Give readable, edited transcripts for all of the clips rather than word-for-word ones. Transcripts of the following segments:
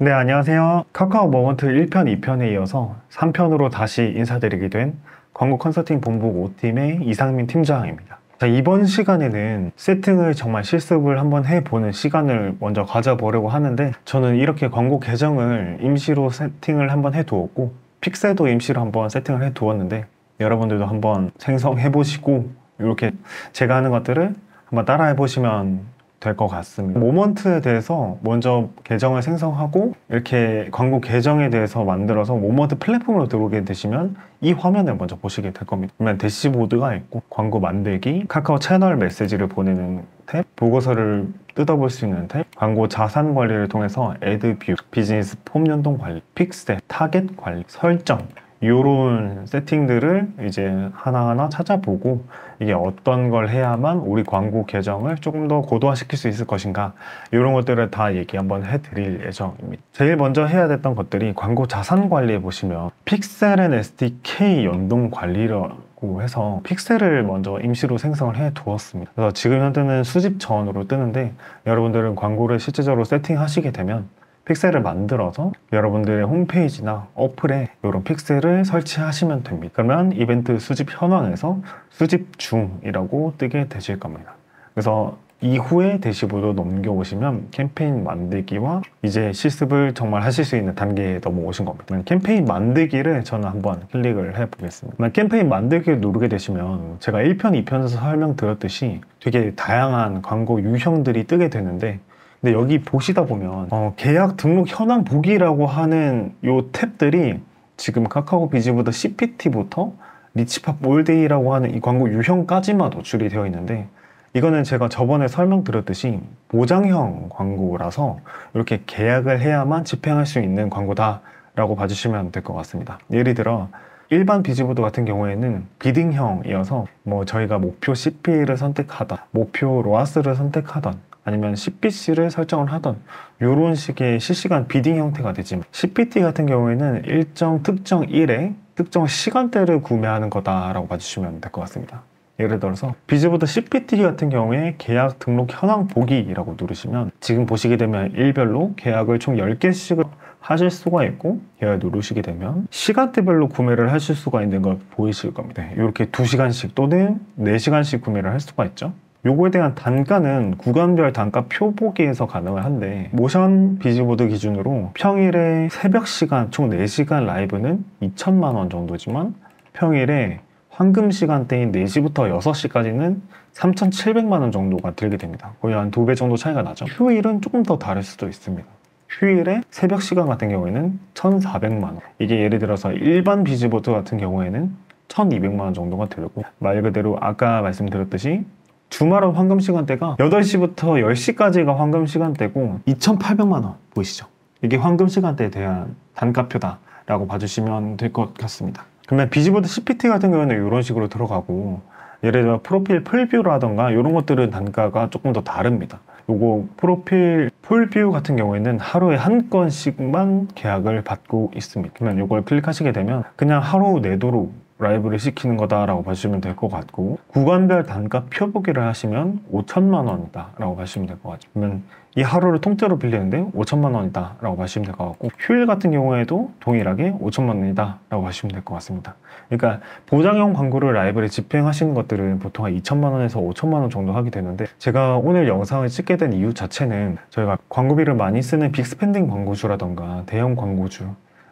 네, 안녕하세요. 카카오 모먼트 1편, 2편에 이어서 3편으로 다시 인사드리게 된 광고 컨설팅 본부 5팀의 이상민 팀장입니다. 자, 이번 시간에는 세팅을 정말 실습을 한번 해보는 시간을 먼저 가져보려고 하는데, 저는 이렇게 광고 계정을 임시로 세팅을 한번 해두었고 픽셀도 임시로 한번 세팅을 해두었는데, 여러분들도 한번 생성해보시고 이렇게 제가 하는 것들을 한번 따라해보시면 될 것 같습니다. 모먼트에 대해서 먼저 계정을 생성하고 이렇게 광고 계정에 대해서 만들어서 모먼트 플랫폼으로 들어오게 되시면 이 화면을 먼저 보시게 될 겁니다. 그러면 대시보드가 있고 광고 만들기, 카카오 채널 메시지를 보내는 탭, 보고서를 뜯어볼 수 있는 탭, 광고 자산 관리를 통해서 애드뷰, 비즈니스 폼 연동 관리, 픽셀, 타겟 관리, 설정, 이런 세팅들을 이제 하나하나 찾아보고 이게 어떤 걸 해야만 우리 광고 계정을 조금 더 고도화시킬 수 있을 것인가, 이런 것들을 다 얘기 한번 해드릴 예정입니다. 제일 먼저 해야 됐던 것들이 광고 자산 관리에 보시면 픽셀 앤 SDK 연동 관리라고 해서 픽셀을 먼저 임시로 생성을 해 두었습니다. 그래서 지금 현재는 수집 전으로 뜨는데, 여러분들은 광고를 실제적으로 세팅하시게 되면 픽셀을 만들어서 여러분들의 홈페이지나 어플에 이런 픽셀을 설치하시면 됩니다. 그러면 이벤트 수집 현황에서 수집 중이라고 뜨게 되실 겁니다. 그래서 이후에 대시보드 넘겨오시면 캠페인 만들기와 이제 실습을 정말 하실 수 있는 단계에 넘어오신 겁니다. 캠페인 만들기를 저는 한번 클릭을 해보겠습니다. 캠페인 만들기를 누르게 되시면 제가 1편, 2편에서 설명드렸듯이 되게 다양한 광고 유형들이 뜨게 되는데, 근데 여기 보시다 보면 계약 등록 현황 보기라고 하는 요 탭들이 지금 카카오 비즈보드 CPT부터 리치팝 올데이라고 하는 이 광고 유형까지만 노출이 되어 있는데, 이거는 제가 저번에 설명드렸듯이 보장형 광고라서 이렇게 계약을 해야만 집행할 수 있는 광고다 라고 봐주시면 될 것 같습니다. 예를 들어 일반 비즈보드 같은 경우에는 비딩형이어서 저희가 목표 CP를 선택하던, 목표 로아스를 선택하던, 아니면 CPC를 설정을 하던 이런 식의 실시간 비딩 형태가 되지만, CPT 같은 경우에는 일정 특정 일에 특정 시간대를 구매하는 거다라고 봐주시면 될 것 같습니다. 예를 들어서 비즈보드 CPT 같은 경우에 계약 등록 현황 보기라고 누르시면 지금 보시게 되면 일별로 계약을 총 10개씩을 하실 수가 있고, 계약 누르시게 되면 시간대별로 구매를 하실 수가 있는 걸 보이실 겁니다. 이렇게 2시간씩 또는 4시간씩 구매를 할 수가 있죠. 요거에 대한 단가는 구간별 단가 표보기에서 가능을 한데, 모션 비즈보드 기준으로 평일에 새벽 시간 총 4시간 라이브는 2천만 원 정도지만, 평일에 황금 시간대인 4시부터 6시까지는 3,700만 원 정도가 들게 됩니다. 거의 한 2배 정도 차이가 나죠. 휴일은 조금 더 다를 수도 있습니다. 휴일에 새벽 시간 같은 경우에는 1,400만 원, 이게 예를 들어서 일반 비즈보드 같은 경우에는 1,200만 원 정도가 들고, 말 그대로 아까 말씀드렸듯이 주말은 황금 시간대가 8시부터 10시까지가 황금 시간대고 2,800만 원 보이시죠? 이게 황금 시간대에 대한 단가표다라고 봐주시면 될 것 같습니다. 그러면 비즈보드 CPT 같은 경우는 이런 식으로 들어가고, 예를 들어 프로필 풀뷰라던가 이런 것들은 단가가 조금 더 다릅니다. 요거 프로필 풀뷰 같은 경우에는 하루에 한 건씩만 계약을 받고 있습니다. 그러면 이걸 클릭하시게 되면 그냥 하루 내도록 라이브를 시키는 거다라고 봐주시면 될 것 같고, 구간별 단가 표보기를 하시면 5천만 원이다 라고 봐주시면 될 것 같아요. 그러면 이 하루를 통째로 빌리는데 5천만 원이다 라고 봐주시면 될 것 같고, 휴일 같은 경우에도 동일하게 5천만 원이다 라고 봐주시면 될 것 같습니다. 그러니까 보장형 광고를 라이브를 집행하시는 것들은 보통 한 2천만 원에서 5천만 원 정도 하게 되는데, 제가 오늘 영상을 찍게 된 이유 자체는 저희가 광고비를 많이 쓰는 빅스펜딩 광고주라던가 대형 광고주,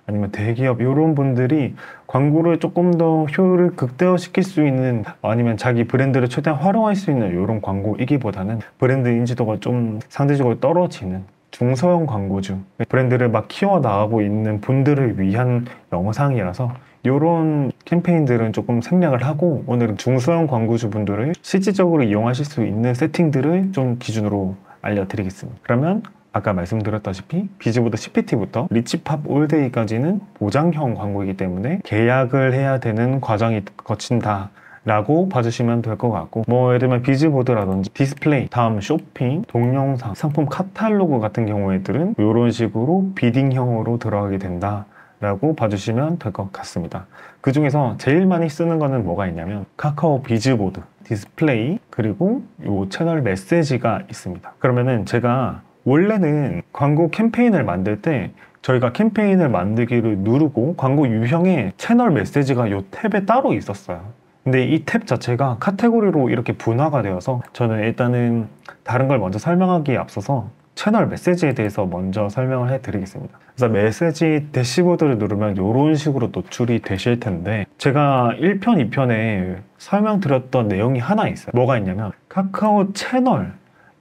아니면 대기업 이런 분들이 광고를 조금 더 효율을 극대화시킬 수 있는, 아니면 자기 브랜드를 최대한 활용할 수 있는 이런 광고이기보다는 브랜드 인지도가 좀 상대적으로 떨어지는 중소형 광고주, 브랜드를 막 키워나가고 있는 분들을 위한 영상이라서 이런 캠페인들은 조금 생략을 하고, 오늘은 중소형 광고주 분들을 실질적으로 이용하실 수 있는 세팅들을 좀 기준으로 알려드리겠습니다. 그러면 아까 말씀드렸다시피 비즈보드 CPT부터 리치팝 올데이까지는 보장형 광고이기 때문에 계약을 해야 되는 과정이 거친다 라고 봐주시면 될 것 같고, 예를 들면 비즈보드라든지 디스플레이, 다음 쇼핑, 동영상, 상품 카탈로그 같은 경우에들은 이런 식으로 비딩형으로 들어가게 된다 라고 봐주시면 될 것 같습니다. 그 중에서 제일 많이 쓰는 거는 뭐가 있냐면 카카오 비즈보드, 디스플레이, 그리고 이 채널 메시지가 있습니다. 그러면은 제가 원래는 광고 캠페인을 만들 때 저희가 캠페인을 만들기를 누르고 광고 유형에 채널 메시지가 이 탭에 따로 있었어요. 근데 이 탭 자체가 카테고리로 이렇게 분화가 되어서 저는 일단은 다른 걸 먼저 설명하기에 앞서서 채널 메시지에 대해서 먼저 설명을 해드리겠습니다. 그래서 메시지 대시보드를 누르면 이런 식으로 노출이 되실 텐데, 제가 1편, 2편에 설명드렸던 내용이 하나 있어요. 뭐가 있냐면 카카오 채널,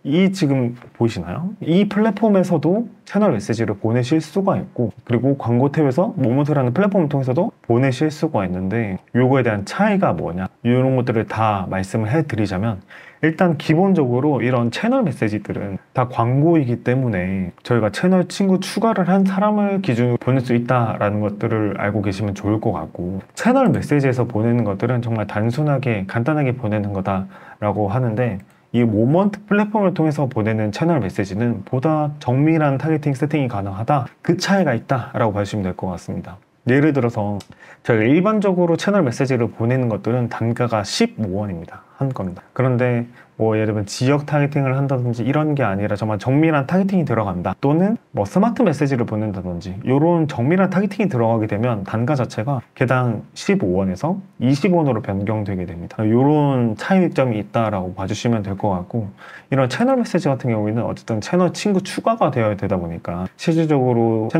이 지금 보이시나요? 이 플랫폼에서도 채널 메시지를 보내실 수가 있고, 그리고 광고 탭에서 모먼트라는 플랫폼을 통해서도 보내실 수가 있는데, 요거에 대한 차이가 뭐냐, 이런 것들을 다 말씀을 해드리자면, 일단 기본적으로 이런 채널 메시지들은 다 광고이기 때문에 저희가 채널 친구 추가를 한 사람을 기준으로 보낼 수 있다라는 것들을 알고 계시면 좋을 것 같고, 채널 메시지에서 보내는 것들은 정말 단순하게 간단하게 보내는 거다라고 하는데, 이 모먼트 플랫폼을 통해서 보내는 채널 메시지는 보다 정밀한 타겟팅 세팅이 가능하다, 그 차이가 있다라고 봐주시면 될 것 같습니다. 예를 들어서 저희가 일반적으로 채널 메시지를 보내는 것들은 단가가 15원입니다. 한 건당. 그런데 뭐 예를 들면 지역 타겟팅을 한다든지 이런 게 아니라 정말 정밀한 타겟팅이 들어간다, 또는 뭐 스마트 메시지를 보낸다든지 이런 정밀한 타겟팅이 들어가게 되면 단가 자체가 개당 15원에서 20원으로 변경되게 됩니다. 이런 차이점이 있다라고 봐주시면 될 것 같고, 이런 채널 메시지 같은 경우에는 어쨌든 채널 친구 추가가 되어야 되다 보니까 실질적으로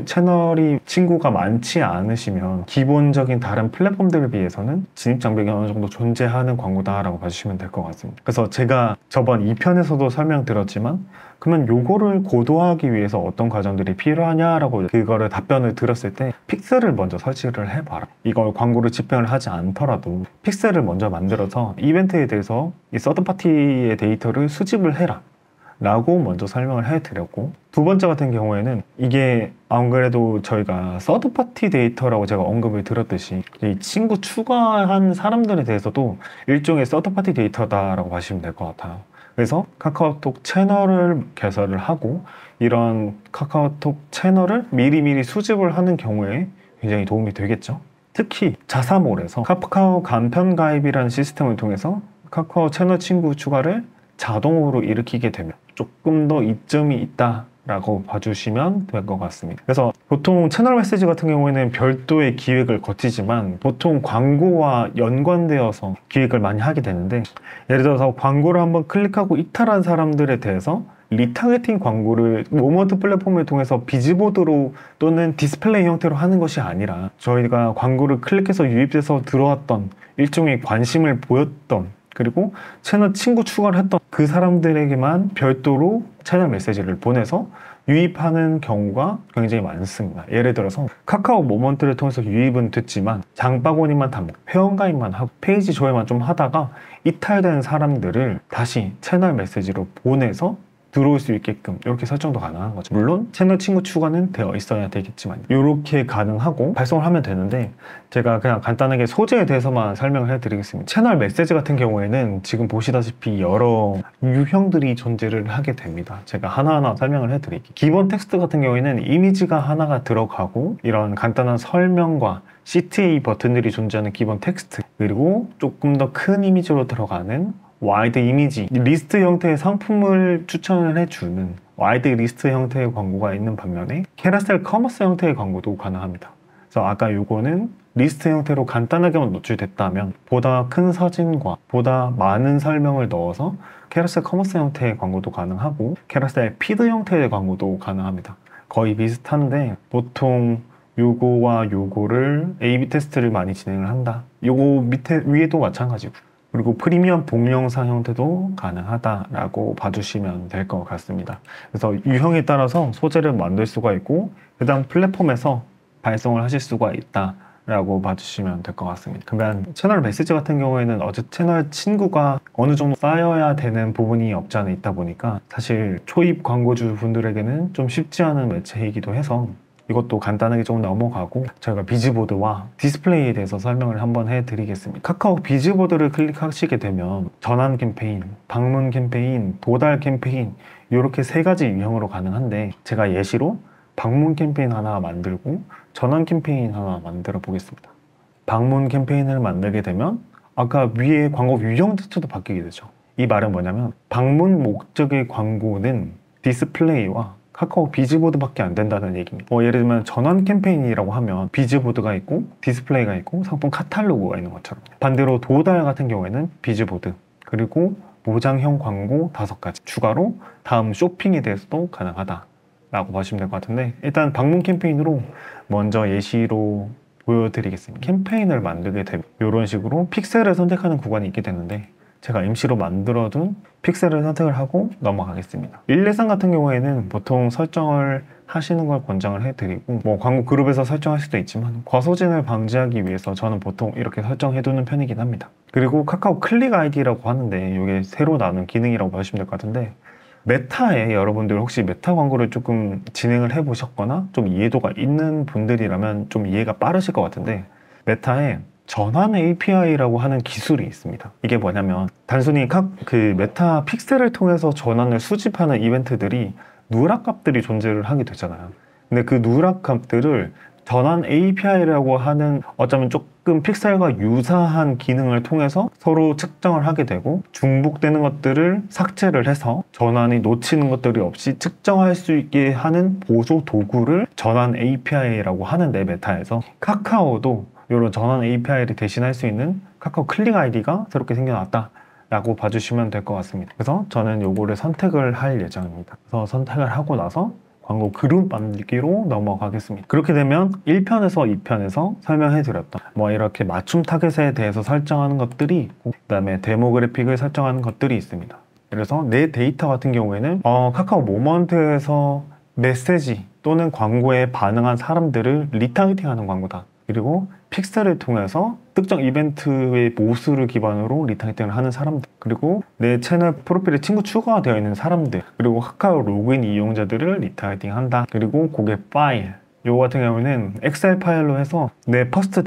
채널이 친구가 많지 않으시면 기본적인 다른 플랫폼들에 비해서는 진입 장벽이 어느 정도 존재하는 광고다라고 봐주시면 될 것 같습니다. 그래서 제가 저번 2편에서도 설명드렸지만, 그러면 요거를 고도화하기 위해서 어떤 과정들이 필요하냐라고 그거를 답변을 드렸을 때, 픽셀을 먼저 설치를 해봐라. 이걸 광고를 집행을 하지 않더라도 픽셀을 먼저 만들어서 이벤트에 대해서 이 서드파티의 데이터를 수집을 해라 라고 먼저 설명을 해드렸고, 두 번째 같은 경우에는 이게 안 그래도 저희가 서드파티 데이터라고 제가 언급을 드렸듯이 이 친구 추가한 사람들에 대해서도 일종의 서드파티 데이터다라고 봐주시면 될 것 같아요. 그래서 카카오톡 채널을 개설을 하고 이런 카카오톡 채널을 미리미리 수집을 하는 경우에 굉장히 도움이 되겠죠. 특히 자사몰에서 카카오 간편 가입이라는 시스템을 통해서 카카오 채널 친구 추가를 자동으로 일으키게 되면 조금 더 이점이 있다 라고 봐주시면 될 것 같습니다. 그래서 보통 채널 메시지 같은 경우에는 별도의 기획을 거치지만 보통 광고와 연관되어서 기획을 많이 하게 되는데, 예를 들어서 광고를 한번 클릭하고 이탈한 사람들에 대해서 리타겟팅 광고를 모먼트 플랫폼을 통해서 비즈보드로 또는 디스플레이 형태로 하는 것이 아니라, 저희가 광고를 클릭해서 유입돼서 들어왔던 일종의 관심을 보였던, 그리고 채널 친구 추가를 했던 그 사람들에게만 별도로 채널 메시지를 보내서 유입하는 경우가 굉장히 많습니다. 예를 들어서 카카오 모먼트를 통해서 유입은 됐지만 장바구니만 담고 회원가입만 하고 페이지 조회만 좀 하다가 이탈된 사람들을 다시 채널 메시지로 보내서 들어올 수 있게끔 이렇게 설정도 가능한 거죠. 물론 채널 친구 추가는 되어 있어야 되겠지만 이렇게 가능하고 발송을 하면 되는데, 제가 그냥 간단하게 소재에 대해서만 설명을 해드리겠습니다. 채널 메시지 같은 경우에는 지금 보시다시피 여러 유형들이 존재를 하게 됩니다. 제가 하나하나 설명을 해드릴게요. 기본 텍스트 같은 경우에는 이미지가 하나가 들어가고 이런 간단한 설명과 CTA 버튼들이 존재하는 기본 텍스트, 그리고 조금 더 큰 이미지로 들어가는 와이드 이미지, 리스트 형태의 상품을 추천을 해주는 와이드 리스트 형태의 광고가 있는 반면에 캐러셀 커머스 형태의 광고도 가능합니다. 그래서 아까 요거는 리스트 형태로 간단하게만 노출됐다면 보다 큰 사진과 보다 많은 설명을 넣어서 캐러셀 커머스 형태의 광고도 가능하고 캐러셀 피드 형태의 광고도 가능합니다. 거의 비슷한데 보통 요거와 요거를 A/B 테스트를 많이 진행을 한다. 요거 밑에 위에도 마찬가지고, 그리고 프리미엄 동영상 형태도 가능하다라고 봐주시면 될 것 같습니다. 그래서 유형에 따라서 소재를 만들 수가 있고 해당 플랫폼에서 발송을 하실 수가 있다라고 봐주시면 될 것 같습니다. 그러면 채널 메시지 같은 경우에는 채널 친구가 어느 정도 쌓여야 되는 부분이 없지 않아 있다 보니까 사실 초입 광고주 분들에게는 좀 쉽지 않은 매체이기도 해서 이것도 간단하게 좀 넘어가고 저희가 비즈보드와 디스플레이에 대해서 설명을 한번 해드리겠습니다. 카카오 비즈보드를 클릭하시게 되면 전환 캠페인, 방문 캠페인, 도달 캠페인 이렇게 세 가지 유형으로 가능한데, 제가 예시로 방문 캠페인 하나 만들고 전환 캠페인 하나 만들어 보겠습니다. 방문 캠페인을 만들게 되면 아까 위에 광고 유형 자체도 바뀌게 되죠. 이 말은 뭐냐면 방문 목적의 광고는 디스플레이와 카카오 비즈보드밖에 안 된다는 얘기입니다. 예를 들면 전환 캠페인이라고 하면 비즈보드가 있고 디스플레이가 있고 상품 카탈로그가 있는 것처럼, 반대로 도달 같은 경우에는 비즈보드 그리고 모장형 광고 5가지 추가로 다음 쇼핑에 대해서도 가능하다 라고 보시면 될 것 같은데, 일단 방문 캠페인으로 먼저 예시로 보여드리겠습니다. 캠페인을 만들게 되면 이런 식으로 픽셀을 선택하는 구간이 있게 되는데, 제가 MC로 만들어둔 픽셀을 선택을 하고 넘어가겠습니다. 일례상 같은 경우에는 보통 설정을 하시는 걸 권장을 해드리고, 광고 그룹에서 설정할 수도 있지만 과소진을 방지하기 위해서 저는 보통 이렇게 설정해두는 편이긴 합니다. 그리고 카카오 클릭 아이디라고 하는데, 이게 새로 나오는 기능이라고 보시면 될 것 같은데, 메타에 여러분들 혹시 메타 광고를 조금 진행을 해보셨거나 좀 이해도가 있는 분들이라면 좀 이해가 빠르실 것 같은데, 메타에 전환 API라고 하는 기술이 있습니다. 이게 뭐냐면 단순히 메타 픽셀을 통해서 전환을 수집하는 이벤트들이 누락값들이 존재를 하게 되잖아요. 근데 그 누락값들을 전환 API라고 하는 어쩌면 조금 픽셀과 유사한 기능을 통해서 서로 측정을 하게 되고, 중복되는 것들을 삭제를 해서 전환이 놓치는 것들이 없이 측정할 수 있게 하는 보조 도구를 전환 API라고 하는데, 메타에서 카카오도 이런 전환 API를 대신할 수 있는 카카오 클릭 아이디가 새롭게 생겨났다 라고 봐주시면 될 것 같습니다. 그래서 저는 요거를 선택을 할 예정입니다. 그래서 선택을 하고 나서 광고 그룹 만들기로 넘어가겠습니다. 그렇게 되면 1편에서 2편에서 설명해드렸던 이렇게 맞춤 타겟에 대해서 설정하는 것들이 있고, 그 다음에 데모그래픽을 설정하는 것들이 있습니다. 그래서 내 데이터 같은 경우에는 카카오 모먼트에서 메시지 또는 광고에 반응한 사람들을 리타겟팅하는 광고다. 그리고 픽셀을 통해서 특정 이벤트의 모수를 기반으로 리타겟팅을 하는 사람들, 그리고 내 채널 프로필에 친구 추가가 되어 있는 사람들, 그리고 카카오 로그인 이용자들을 리타겟팅한다. 그리고 고객 파일, 요거 같은 경우는 엑셀 파일로 해서 내 퍼스트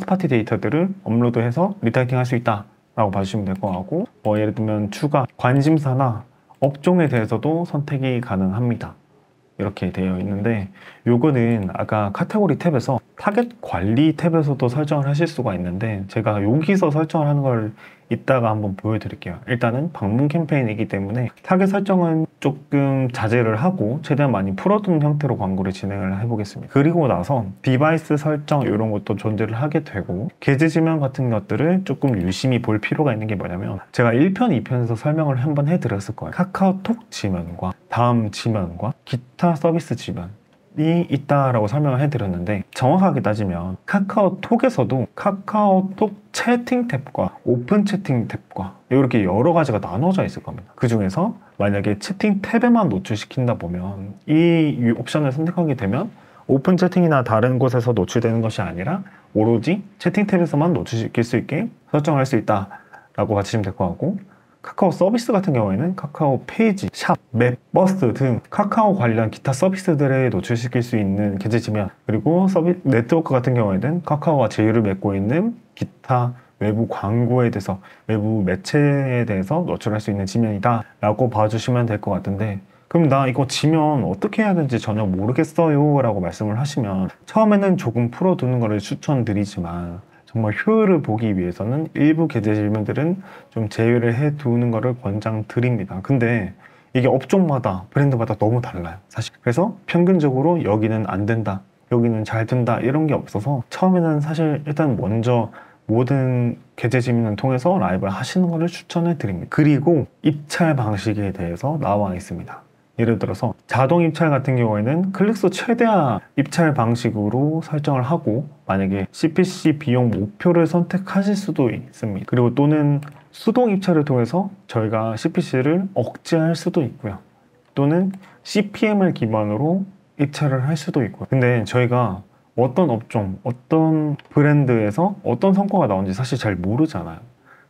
파티 데이터들을 업로드해서 리타겟팅 할 수 있다 라고 봐주시면 될 것 같고, 예를 들면 추가 관심사나 업종에 대해서도 선택이 가능합니다. 이렇게 되어 있는데, 요거는 아까 카테고리 탭에서 타겟 관리 탭에서도 설정을 하실 수가 있는데, 제가 여기서 설정을 하는 걸 이따가 한번 보여드릴게요. 일단은 방문 캠페인이기 때문에 타겟 설정은 조금 자제를 하고 최대한 많이 풀어둔 형태로 광고를 진행을 해보겠습니다. 그리고 나서 디바이스 설정 이런 것도 존재를 하게 되고, 게재 지면 같은 것들을 조금 유심히 볼 필요가 있는 게 뭐냐면, 제가 1편, 2편에서 설명을 한번 해드렸을 거예요. 카카오톡 지면과 다음 지면과 기타 서비스 지면이 있다라고 설명을 해드렸는데, 정확하게 따지면 카카오톡에서도 카카오톡 채팅 탭과 오픈 채팅 탭과 이렇게 여러 가지가 나눠져 있을 겁니다. 그 중에서 만약에 채팅 탭에만 노출시킨다 보면 이 옵션을 선택하게 되면 오픈 채팅이나 다른 곳에서 노출되는 것이 아니라 오로지 채팅 탭에서만 노출시킬 수 있게 설정할 수 있다라고 봐주시면 될 것 같고, 카카오 서비스 같은 경우에는 카카오 페이지, 샵, 맵, 버스 등 카카오 관련 기타 서비스들에 노출시킬 수 있는 게재 지면, 그리고 네트워크 같은 경우에는 카카오와 제휴를 맺고 있는 기타 외부 광고에 대해서, 외부 매체에 대해서 노출할 수 있는 지면이다 라고 봐주시면 될 것 같은데, 그럼 나 이거 지면 어떻게 해야 되는지 전혀 모르겠어요 라고 말씀을 하시면, 처음에는 조금 풀어두는 것을 추천드리지만 정말 효율을 보기 위해서는 일부 게재 지면들은 좀 제외를 해두는 것을 권장드립니다. 근데 이게 업종마다 브랜드마다 너무 달라요, 사실. 그래서 평균적으로 여기는 안 된다, 여기는 잘 된다 이런 게 없어서 처음에는 사실 일단 먼저 모든 게재 지면을 통해서 라이브를 하시는 것을 추천해 드립니다. 그리고 입찰 방식에 대해서 나와 있습니다. 예를 들어서 자동 입찰 같은 경우에는 클릭수 최대화 입찰 방식으로 설정을 하고, 만약에 CPC 비용 목표를 선택하실 수도 있습니다. 그리고 또는 수동 입찰을 통해서 저희가 CPC를 억제할 수도 있고요, 또는 CPM을 기반으로 입찰을 할 수도 있고요. 근데 저희가 어떤 업종, 어떤 브랜드에서 어떤 성과가 나오는지 사실 잘 모르잖아요.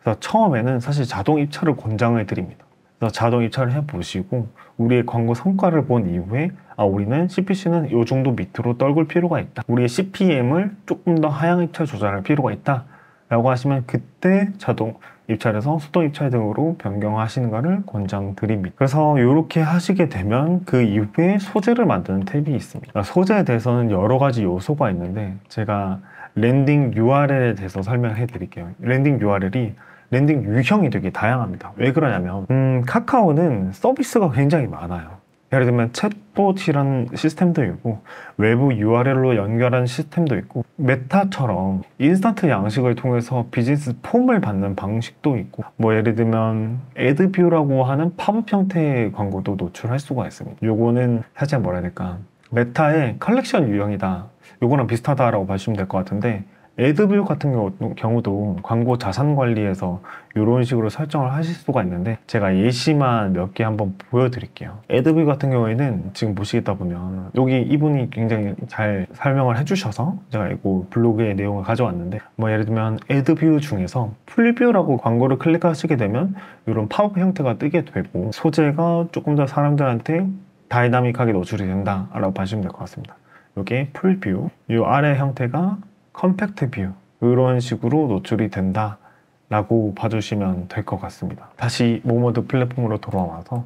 그래서 처음에는 사실 자동 입찰을 권장을 드립니다. 그래서 자동 입찰을 해보시고 우리의 광고 성과를 본 이후에 우리는 CPC는 이 정도 밑으로 떨굴 필요가 있다, 우리의 CPM을 조금 더 하향 입찰 조절할 필요가 있다 라고 하시면 그때 자동 입찰에서 수동 입찰 등으로 변경하시는 것을 권장드립니다. 그래서 이렇게 하시게 되면 그 이후에 소재를 만드는 탭이 있습니다. 소재에 대해서는 여러 가지 요소가 있는데, 제가 랜딩 URL에 대해서 설명해 드릴게요. 랜딩 URL이 랜딩 유형이 되게 다양합니다. 왜 그러냐면 카카오는 서비스가 굉장히 많아요. 예를 들면 챗봇이라는 시스템도 있고 외부 URL로 연결하는 시스템도 있고 메타처럼 인스턴트 양식을 통해서 비즈니스 폼을 받는 방식도 있고 뭐 예를 들면 애드뷰라고 하는 팝업 형태의 광고도 노출할 수가 있습니다. 요거는 살짝 뭐라 해야 될까, 메타의 컬렉션 유형이다, 요거랑 비슷하다라고 봐주시면 될 것 같은데, 애드뷰 같은 경우도 광고 자산 관리에서 이런 식으로 설정을 하실 수가 있는데 제가 예시만 몇 개 한번 보여드릴게요. 애드뷰 같은 경우에는 지금 보시겠다 보면 여기 이분이 굉장히 잘 설명을 해주셔서 제가 이거 블로그의 내용을 가져왔는데, 뭐 예를 들면 애드뷰 중에서 풀뷰라고 광고를 클릭하시게 되면 이런 팝업 형태가 뜨게 되고 소재가 조금 더 사람들한테 다이나믹하게 노출이 된다라고 봐주시면 될 것 같습니다. 이게 풀뷰, 이 아래 형태가 컴팩트 뷰, 이런 식으로 노출이 된다 라고 봐주시면 될 것 같습니다. 다시 모모드 플랫폼으로 돌아와서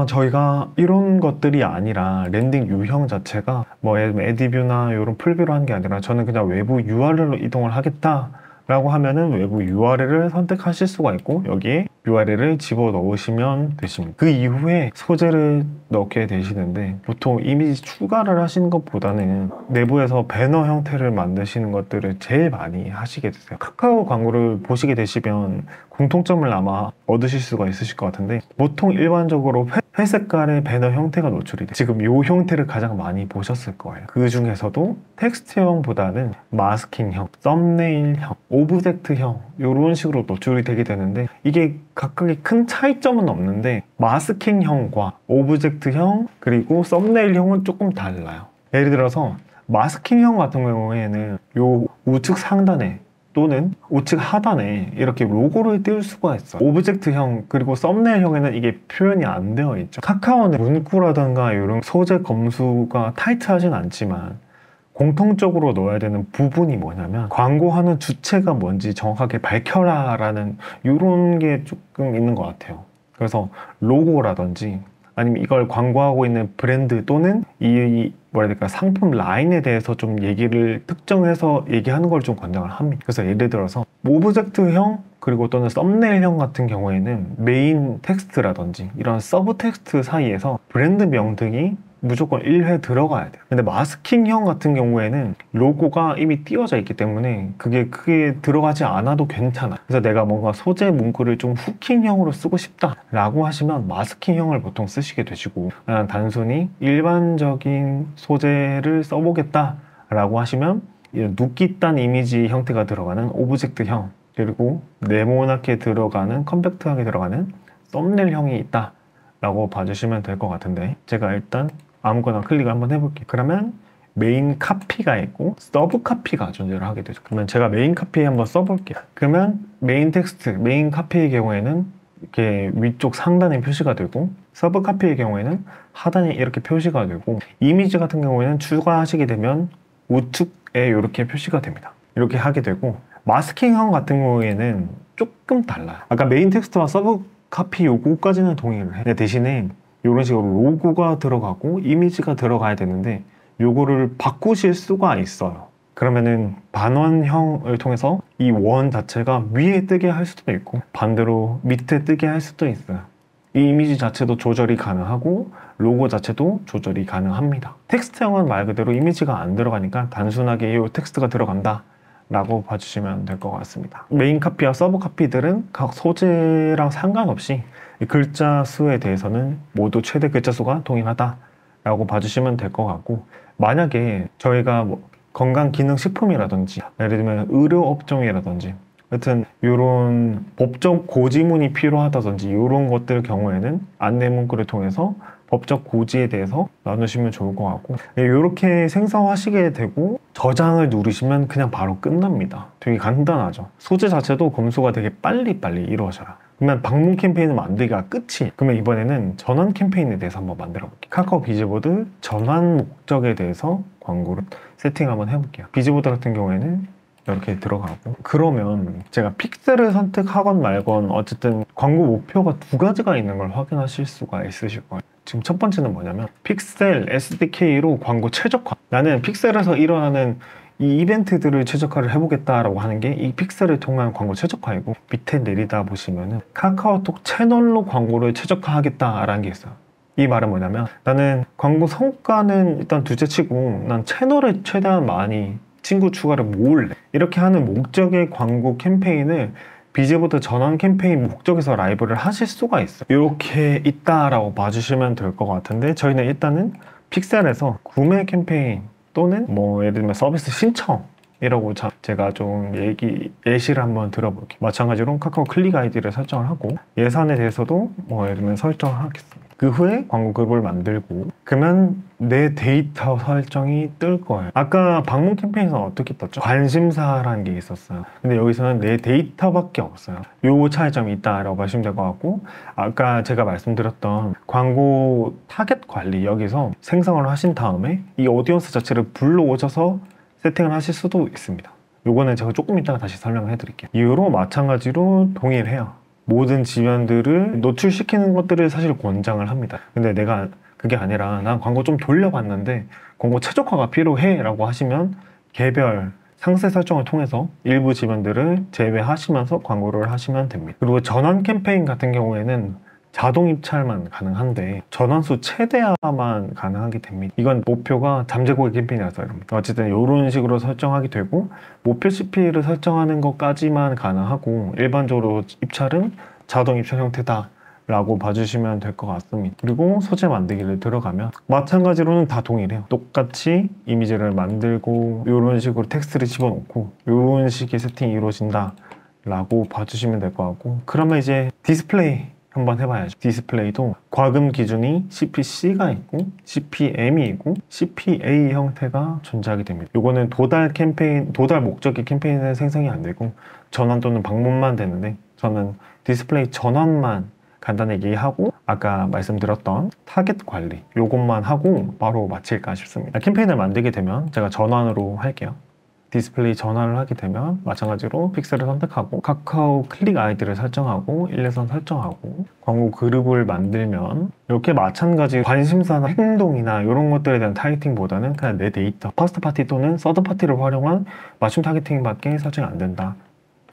저희가 이런 것들이 아니라 랜딩 유형 자체가 뭐 예를 들면 애드뷰나 이런 풀뷰로 한 게 아니라 저는 그냥 외부 URL로 이동을 하겠다 라고 하면은 외부 URL을 선택하실 수가 있고 여기에 URL을 집어 넣으시면 되십니다. 그 이후에 소재를 넣게 되시는데 보통 이미지 추가를 하시는 것보다는 내부에서 배너 형태를 만드시는 것들을 제일 많이 하시게 되세요. 카카오 광고를 보시게 되시면 공통점을 아마 얻으실 수가 있으실 것 같은데 보통 일반적으로 회색깔의 배너 형태가 노출이 돼요. 지금 이 형태를 가장 많이 보셨을 거예요. 그 중에서도 텍스트형보다는 마스킹형, 썸네일형, 오브젝트형 이런 식으로 노출이 되게 되는데 이게 각각의 큰 차이점은 없는데 마스킹형과 오브젝트형 그리고 썸네일형은 조금 달라요. 예를 들어서 마스킹형 같은 경우에는 요 우측 상단에 또는 우측 하단에 이렇게 로고를 띄울 수가 있어요. 오브젝트형 그리고 썸네일형에는 이게 표현이 안 되어 있죠. 카카오는 문구라든가 이런 소재 검수가 타이트하진 않지만 공통적으로 넣어야 되는 부분이 뭐냐면 광고하는 주체가 뭔지 정확하게 밝혀라 라는 이런 게 조금 있는 것 같아요. 그래서 로고라든지 아니면 이걸 광고하고 있는 브랜드 또는 이 뭐라 해야 될까, 상품 라인에 대해서 좀 얘기를 특정해서 얘기하는 걸 좀 권장을 합니다. 그래서 예를 들어서 오브젝트형 그리고 또는 썸네일형 같은 경우에는 메인 텍스트라든지 이런 서브 텍스트 사이에서 브랜드명 등이 무조건 1회 들어가야 돼요. 근데 마스킹형 같은 경우에는 로고가 이미 띄워져 있기 때문에 그게 크게 들어가지 않아도 괜찮아. 그래서 내가 뭔가 소재 문구를 좀 후킹형으로 쓰고 싶다 라고 하시면 마스킹형을 보통 쓰시게 되시고, 그냥 단순히 일반적인 소재를 써보겠다 라고 하시면 눕깃단 이미지 형태가 들어가는 오브젝트형 그리고 네모나게 들어가는 컴팩트하게 들어가는 썸네일형이 있다 라고 봐주시면 될 것 같은데, 제가 일단 아무거나 클릭을 한번 해볼게요. 그러면 메인 카피가 있고 서브 카피가 존재를 하게 되죠. 그러면 제가 메인 카피에 한번 써볼게요. 그러면 메인 텍스트, 메인 카피의 경우에는 이렇게 위쪽 상단에 표시가 되고 서브 카피의 경우에는 하단에 이렇게 표시가 되고 이미지 같은 경우에는 추가하시게 되면 우측에 이렇게 표시가 됩니다. 이렇게 하게 되고 마스킹형 같은 경우에는 조금 달라요. 아까 메인 텍스트와 서브 카피 요거까지는 동의를 해. 대신에 이런 식으로 로고가 들어가고 이미지가 들어가야 되는데 요거를 바꾸실 수가 있어요. 그러면은 반원형을 통해서 이 원 자체가 위에 뜨게 할 수도 있고 반대로 밑에 뜨게 할 수도 있어요. 이 이미지 자체도 조절이 가능하고 로고 자체도 조절이 가능합니다. 텍스트형은 말 그대로 이미지가 안 들어가니까 단순하게 이 텍스트가 들어간다 라고 봐주시면 될 것 같습니다. 메인 카피와 서브 카피들은 각 소재랑 상관없이 글자 수에 대해서는 모두 최대 글자 수가 동일하다 라고 봐주시면 될 것 같고, 만약에 저희가 뭐 건강기능식품이라든지 예를 들면 의료업종이라든지 여튼 이런 법적 고지문이 필요하다든지 이런 것들 경우에는 안내 문구를 통해서 법적 고지에 대해서 나누시면 좋을 것 같고, 이렇게 생성하시게 되고 저장을 누르시면 그냥 바로 끝납니다. 되게 간단하죠. 소재 자체도 검수가 되게 빨리빨리 이루어져요. 그러면 방문 캠페인을 만들기가 끝이. 그러면 이번에는 전환 캠페인에 대해서 한번 만들어 볼게요. 카카오 비즈보드 전환 목적에 대해서 광고를 세팅 한번 해볼게요. 비즈보드 같은 경우에는 이렇게 들어가고, 그러면 제가 픽셀을 선택하건 말건 어쨌든 광고 목표가 두 가지가 있는 걸 확인하실 수가 있으실 거예요. 지금 첫 번째는 뭐냐면 픽셀 SDK로 광고 최적화. 나는 픽셀에서 일어나는 이 이벤트들을 최적화를 해보겠다라고 하는 게 이 픽셀을 통한 광고 최적화이고, 밑에 내리다 보시면은 카카오톡 채널로 광고를 최적화하겠다라는 게 있어요. 이 말은 뭐냐면 나는 광고 성과는 일단 둘째치고 난 채널에 최대한 많이 친구 추가를 모을래. 이렇게 하는 목적의 광고 캠페인을 비즈보드 전환 캠페인 목적에서 라이브를 하실 수가 있어요. 이렇게 있다라고 봐주시면 될 것 같은데 저희는 일단은 픽셀에서 구매 캠페인 또는 뭐 예를 들면 서비스 신청이라고 제가 좀 예시를 한번 들어볼게요. 마찬가지로 카카오 클릭 아이디를 설정을 하고 예산에 대해서도 뭐 예를 들면 설정을 하겠습니다. 그 후에 광고 그룹을 만들고 그러면 내 데이터 설정이 뜰 거예요. 아까 방문 캠페인에서는 어떻게 떴죠? 관심사라는 게 있었어요. 근데 여기서는 내 데이터밖에 없어요. 요 차이점이 있다라고 보시면 될 것 같고 아까 제가 말씀드렸던 광고 타겟 관리 여기서 생성을 하신 다음에 이 오디언스 자체를 불러오셔서 세팅을 하실 수도 있습니다. 요거는 제가 조금 이따가 다시 설명을 해드릴게요. 이후로 마찬가지로 동일해요. 모든 지면들을 노출시키는 것들을 사실 권장을 합니다. 근데 내가 그게 아니라 난 광고 좀 돌려봤는데 광고 최적화가 필요해 라고 하시면 개별 상세 설정을 통해서 일부 지면들을 제외하시면서 광고를 하시면 됩니다. 그리고 전환 캠페인 같은 경우에는 자동 입찰만 가능한데 전환수 최대화만 가능하게 됩니다. 이건 목표가 잠재 고객 캠페인이라서 어쨌든 이런 식으로 설정하게 되고 목표 CP를 설정하는 것까지만 가능하고 일반적으로 입찰은 자동 입찰 형태다 라고 봐주시면 될 것 같습니다. 그리고 소재 만들기를 들어가면 마찬가지로는 다 동일해요. 똑같이 이미지를 만들고 이런 식으로 텍스트를 집어넣고 이런 식의 세팅이 이루어진다 라고 봐주시면 될 것 같고 그러면 이제 디스플레이 한번 해봐야죠. 디스플레이도 과금 기준이 CPC가 있고 CPM이 있고 CPA 형태가 존재하게 됩니다. 이거는 도달 목적의 캠페인은 생성이 안 되고 전환 또는 방문만 되는데 저는 디스플레이 전환만 간단히 얘기하고 아까 말씀드렸던 타겟 관리 요것만 하고 바로 마칠까 싶습니다. 캠페인을 만들게 되면 제가 전환으로 할게요. 디스플레이 전환을 하게 되면 마찬가지로 픽셀을 선택하고 카카오 클릭 아이디를 설정하고 일례선 설정하고 광고 그룹을 만들면 이렇게 마찬가지 관심사나 행동이나 이런 것들에 대한 타겟팅보다는 그냥 내 데이터 퍼스트 파티 또는 서드 파티를 활용한 맞춤 타겟팅밖에 설정이 안 된다.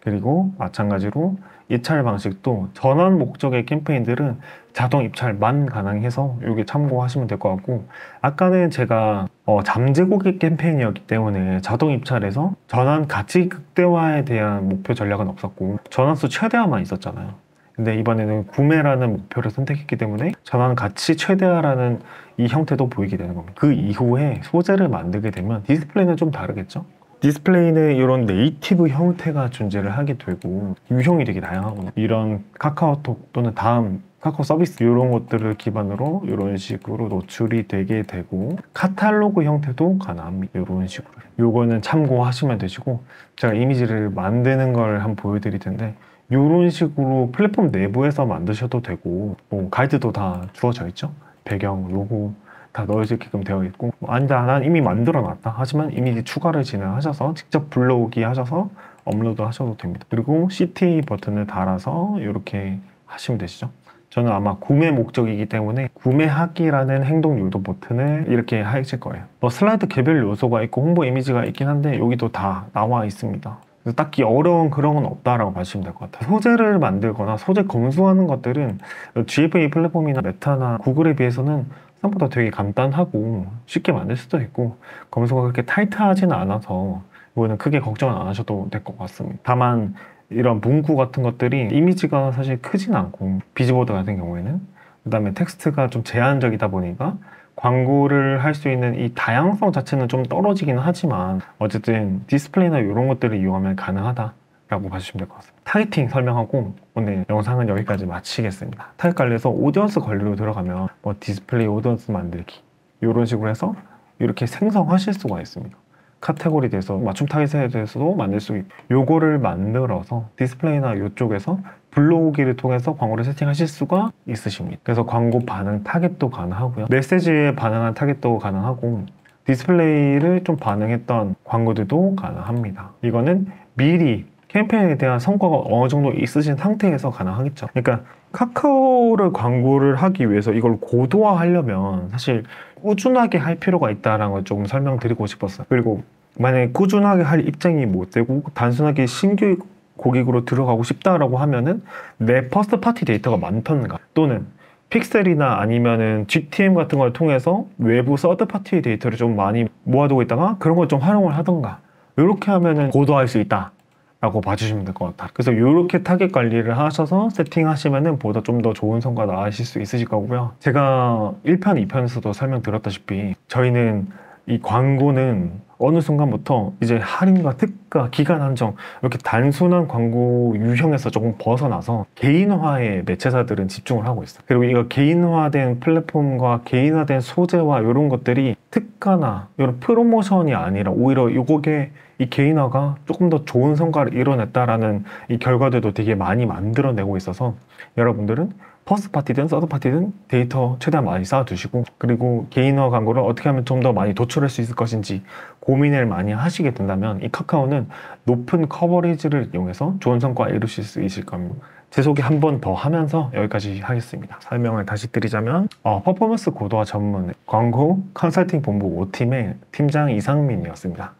그리고 마찬가지로 입찰 방식도 전환 목적의 캠페인들은 자동 입찰만 가능해서 이게 참고하시면 될 것 같고 아까는 제가 잠재 고객 캠페인이었기 때문에 자동 입찰에서 전환 가치 극대화에 대한 목표 전략은 없었고 전환수 최대화만 있었잖아요. 근데 이번에는 구매라는 목표를 선택했기 때문에 전환 가치 최대화라는 이 형태도 보이게 되는 겁니다. 그 이후에 소재를 만들게 되면 디스플레이는 좀 다르겠죠? 디스플레이는 이런 네이티브 형태가 존재를 하게 되고 유형이 되게 다양하거든요. 이런 카카오톡 또는 다음 카카오 서비스 이런 것들을 기반으로 이런 식으로 노출이 되게 되고 카탈로그 형태도 가능합니다. 이런 식으로 요거는 참고하시면 되시고 제가 이미지를 만드는 걸 한번 보여드릴 텐데 이런 식으로 플랫폼 내부에서 만드셔도 되고 뭐 가이드도 다 주어져 있죠. 배경, 로고 다 넣을 수 있게끔 되어 있고 아니다 난 이미 만들어 놨다 하지만 이미지 추가를 진행하셔서 직접 불러오기 하셔서 업로드 하셔도 됩니다. 그리고 CTA 버튼을 달아서 이렇게 하시면 되시죠. 저는 아마 구매 목적이기 때문에 구매하기라는 행동율도 버튼을 이렇게 하실 거예요. 슬라이드 개별 요소가 있고 홍보 이미지가 있긴 한데 여기도 다 나와 있습니다. 그래서 딱히 어려운 그런 건 없다라고 봐주시면 될 것 같아요. 소재를 만들거나 소재 검수하는 것들은 GFA 플랫폼이나 메타나 구글에 비해서는 생각보다 되게 간단하고 쉽게 만들 수도 있고 검수가 그렇게 타이트하지는 않아서 이거는 크게 걱정은 안 하셔도 될 것 같습니다. 다만 이런 문구 같은 것들이 이미지가 사실 크진 않고 비즈보드 같은 경우에는 그 다음에 텍스트가 좀 제한적이다 보니까 광고를 할 수 있는 이 다양성 자체는 좀 떨어지긴 하지만 어쨌든 디스플레이나 이런 것들을 이용하면 가능하다라고 봐주시면 될 것 같습니다. 타겟팅 설명하고 오늘 영상은 여기까지 마치겠습니다. 타겟 관리에서 오디언스 관리로 들어가면 뭐 디스플레이 오디언스 만들기 이런 식으로 해서 이렇게 생성하실 수가 있습니다. 카테고리에 대해서 맞춤 타겟에 대해서도 만들 수 있고 요거를 만들어서 디스플레이나 이쪽에서 불러오기를 통해서 광고를 세팅하실 수가 있으십니다. 그래서 광고 반응 타겟도 가능하고요. 메시지에 반응한 타겟도 가능하고 디스플레이를 좀 반응했던 광고들도 가능합니다. 이거는 미리 캠페인에 대한 성과가 어느 정도 있으신 상태에서 가능하겠죠. 그러니까 카카오를 광고를 하기 위해서 이걸 고도화하려면 사실 꾸준하게 할 필요가 있다는 걸 조금 설명드리고 싶었어요. 그리고 만약에 꾸준하게 할 입장이 못 되고 단순하게 신규 고객으로 들어가고 싶다라고 하면은 내 퍼스트 파티 데이터가 많던가 또는 픽셀이나 아니면은 GTM 같은 걸 통해서 외부 서드파티 데이터를 좀 많이 모아두고 있다가 그런 걸 좀 활용을 하던가, 이렇게 하면은 고도화할 수 있다 라고 봐주시면 될 것 같아요. 그래서 이렇게 타겟 관리를 하셔서 세팅하시면은 보다 좀 더 좋은 성과 나으실 수 있으실 거고요. 제가 1편, 2편에서도 설명드렸다시피 저희는 이 광고는 어느 순간부터 이제 할인과 특가, 기간 한정, 이렇게 단순한 광고 유형에서 조금 벗어나서 개인화에 매체사들은 집중을 하고 있어요. 그리고 이거 개인화된 플랫폼과 개인화된 소재와 이런 것들이 특가나 이런 프로모션이 아니라 오히려 이거게 이 개인화가 조금 더 좋은 성과를 이뤄냈다라는 이 결과들도 되게 많이 만들어내고 있어서 여러분들은 퍼스트파티든 서드파티든 데이터 최대한 많이 쌓아두시고, 그리고 개인화 광고를 어떻게 하면 좀 더 많이 도출할 수 있을 것인지 고민을 많이 하시게 된다면 이 카카오는 높은 커버리지를 이용해서 좋은 성과 이루실 수 있을 겁니다. 제 소개 한 번 더 하면서 여기까지 하겠습니다. 설명을 다시 드리자면 퍼포먼스 고도화 전문 광고 컨설팅 본부 5팀의 팀장 이상민이었습니다.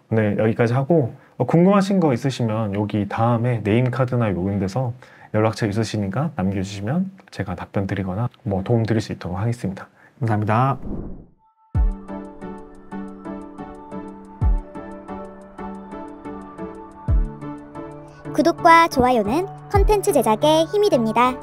오늘 여기까지 하고 궁금하신 거 있으시면 여기 다음에 네임카드나 요인돼서 연락처 있으시니까 남겨주시면 제가 답변 드리거나 뭐 도움 드릴 수 있도록 하겠습니다. 감사합니다. 구독과 좋아요는 컨텐츠 제작에 힘이 됩니다.